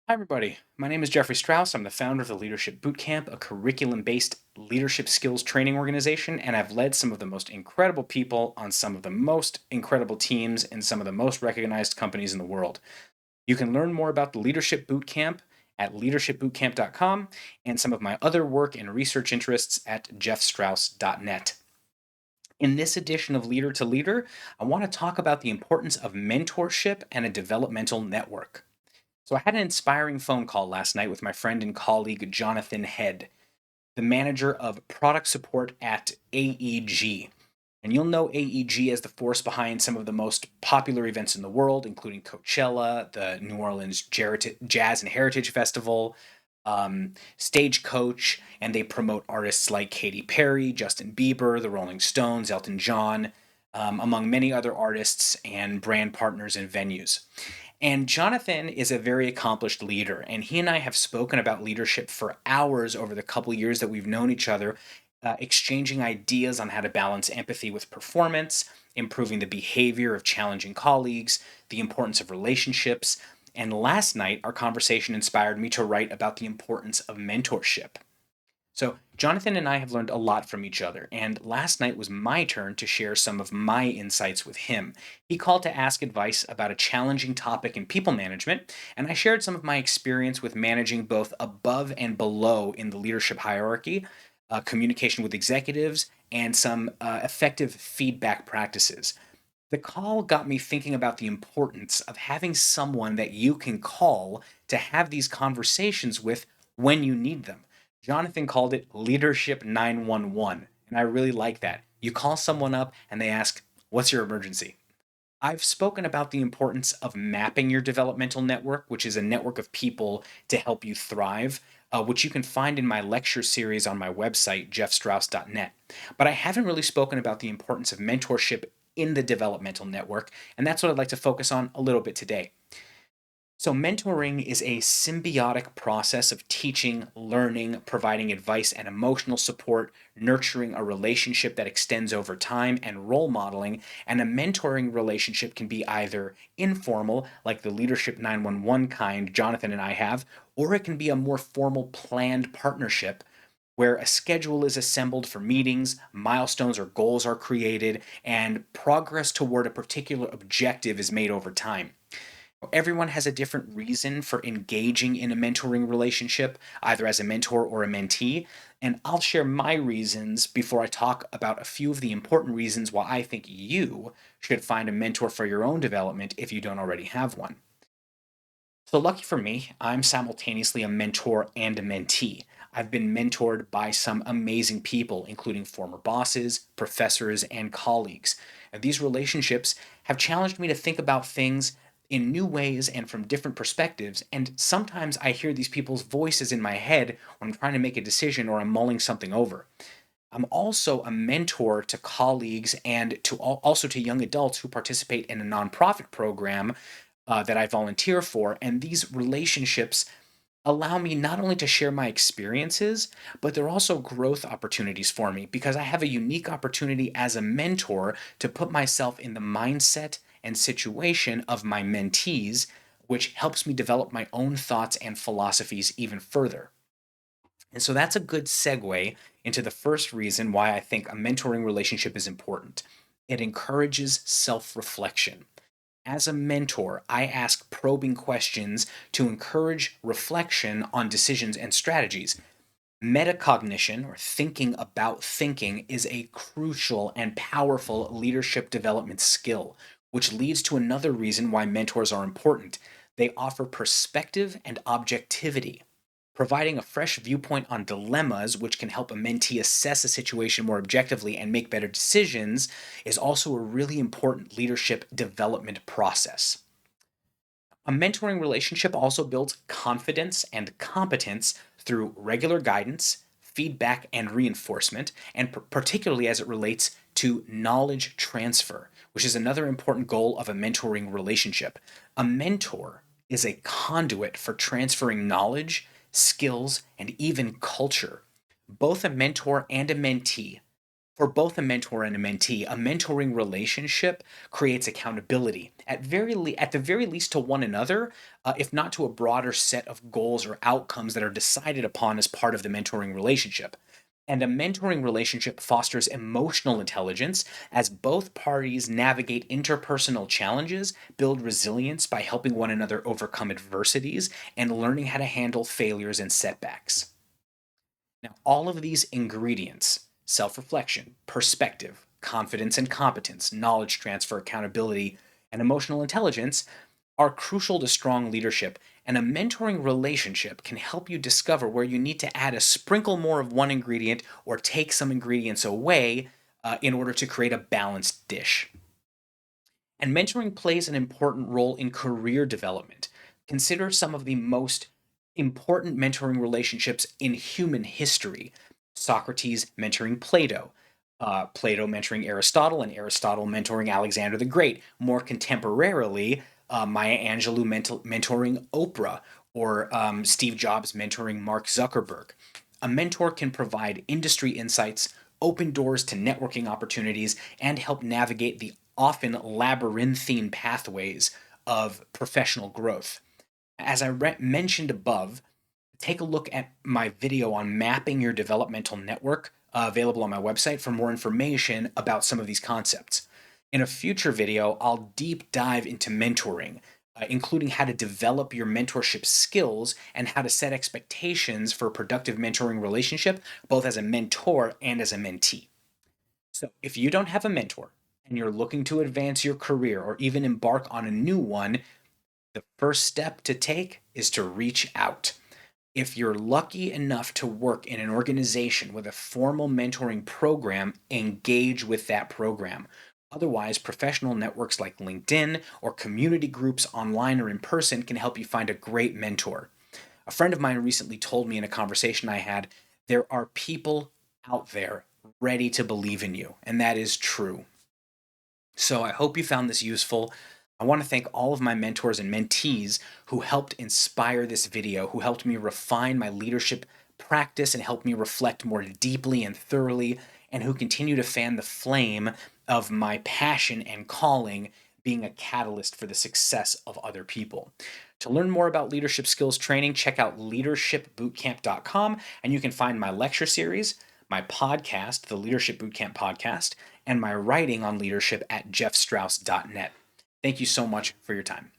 Hi, everybody. My name is Jeffrey Strauss. I'm the founder of the Leadership Bootcamp, a curriculum based leadership skills training organization, and I've led some of the most incredible people on some of the most incredible teams in some of the most recognized companies in the world. You can learn more about the Leadership Bootcamp at leadershipbootcamp.com and some of my other work and research interests at jeffstrauss.net. In this edition of Leader to Leader, I want to talk about the importance of mentorship and a developmental network. So I had an inspiring phone call last night with my friend and colleague Jonathan Head, the manager of product support at AEG. And you'll know AEG as the force behind some of the most popular events in the world, including Coachella, the New Orleans Jazz and Heritage Festival, Stagecoach, and they promote artists like Katy Perry, Justin Bieber, the Rolling Stones, Elton John, among many other artists and brand partners and venues. And Jonathan is a very accomplished leader, and he and I have spoken about leadership for hours over the couple years that we've known each other, exchanging ideas on how to balance empathy with performance, improving the behavior of challenging colleagues, the importance of relationships. And last night, our conversation inspired me to write about the importance of mentorship. So, Jonathan and I have learned a lot from each other, and last night was my turn to share some of my insights with him. He called to ask advice about a challenging topic in people management, and I shared some of my experience with managing both above and below in the leadership hierarchy, communication with executives, and some effective feedback practices. The call got me thinking about the importance of having someone that you can call to have these conversations with when you need them. Jonathan called it Leadership 911, and I really like that. You call someone up and they ask, "What's your emergency?" I've spoken about the importance of mapping your developmental network, which is a network of people to help you thrive, which you can find in my lecture series on my website, jeffstrauss.net. But I haven't really spoken about the importance of mentorship in the developmental network, and that's what I'd like to focus on a little bit today. So, mentoring is a symbiotic process of teaching, learning, providing advice and emotional support, nurturing a relationship that extends over time, and role modeling. And a mentoring relationship can be either informal, like the Leadership 911 kind Jonathan and I have, or it can be a more formal, planned partnership where a schedule is assembled for meetings, milestones or goals are created, and progress toward a particular objective is made over time. Everyone has a different reason for engaging in a mentoring relationship, either as a mentor or a mentee. And I'll share my reasons before I talk about a few of the important reasons why I think you should find a mentor for your own development if you don't already have one. So, lucky for me, I'm simultaneously a mentor and a mentee. I've been mentored by some amazing people, including former bosses, professors, and colleagues. And these relationships have challenged me to think about things in new ways and from different perspectives. And sometimes I hear these people's voices in my head when I'm trying to make a decision or I'm mulling something over. I'm also a mentor to colleagues and also to young adults who participate in a nonprofit program that I volunteer for. And these relationships allow me not only to share my experiences, but they're also growth opportunities for me because I have a unique opportunity as a mentor to put myself in the mindset and situation of my mentees, which helps me develop my own thoughts and philosophies even further. And so that's a good segue into the first reason why I think a mentoring relationship is important. It encourages self reflection. As a mentor, I ask probing questions to encourage reflection on decisions and strategies. Metacognition, or thinking about thinking, is a crucial and powerful leadership development skill, which leads to another reason why mentors are important. They offer perspective and objectivity. Providing a fresh viewpoint on dilemmas, which can help a mentee assess a situation more objectively and make better decisions, is also a really important leadership development process. A mentoring relationship also builds confidence and competence through regular guidance, feedback, and reinforcement, and particularly as it relates to knowledge transfer, which is another important goal of a mentoring relationship. A mentor is a conduit for transferring knowledge, skills, and even culture. Both a mentor and a mentee For both a mentor and a mentee, a mentoring relationship creates accountability at the very least to one another, if not to a broader set of goals or outcomes that are decided upon as part of the mentoring relationship. And a mentoring relationship fosters emotional intelligence as both parties navigate interpersonal challenges, build resilience by helping one another overcome adversities, and learning how to handle failures and setbacks. Now, all of these ingredients, self reflection, perspective, confidence and competence, knowledge transfer, accountability, and emotional intelligence, are crucial to strong leadership. And a mentoring relationship can help you discover where you need to add a sprinkle more of one ingredient or take some ingredients away in order to create a balanced dish. And mentoring plays an important role in career development. Consider some of the most important mentoring relationships in human history: Socrates mentoring Plato, Plato mentoring Aristotle, and Aristotle mentoring Alexander the Great. More contemporarily, Maya Angelou mentoring Oprah, or Steve Jobs mentoring Mark Zuckerberg. A mentor can provide industry insights, open doors to networking opportunities, and help navigate the often labyrinthine pathways of professional growth. As I mentioned above, take a look at my video on mapping your developmental network, available on my website, for more information about some of these concepts. In a future video, I'll deep dive into mentoring, including how to develop your mentorship skills and how to set expectations for a productive mentoring relationship, both as a mentor and as a mentee. So, if you don't have a mentor and you're looking to advance your career or even embark on a new one, the first step to take is to reach out. If you're lucky enough to work in an organization with a formal mentoring program, engage with that program. Otherwise, professional networks like LinkedIn or community groups online or in person can help you find a great mentor. A friend of mine recently told me in a conversation I had, there are people out there ready to believe in you, and that is true. So I hope you found this useful. I want to thank all of my mentors and mentees who helped inspire this video, who helped me refine my leadership practice and helped me reflect more deeply and thoroughly, and who continue to fan the flame of my passion and calling, being a catalyst for the success of other people. To learn more about leadership skills training, check out leadershipbootcamp.com, and you can find my lecture series, my podcast, the Leadership Bootcamp Podcast, and my writing on leadership at jeffstrauss.net. Thank you so much for your time.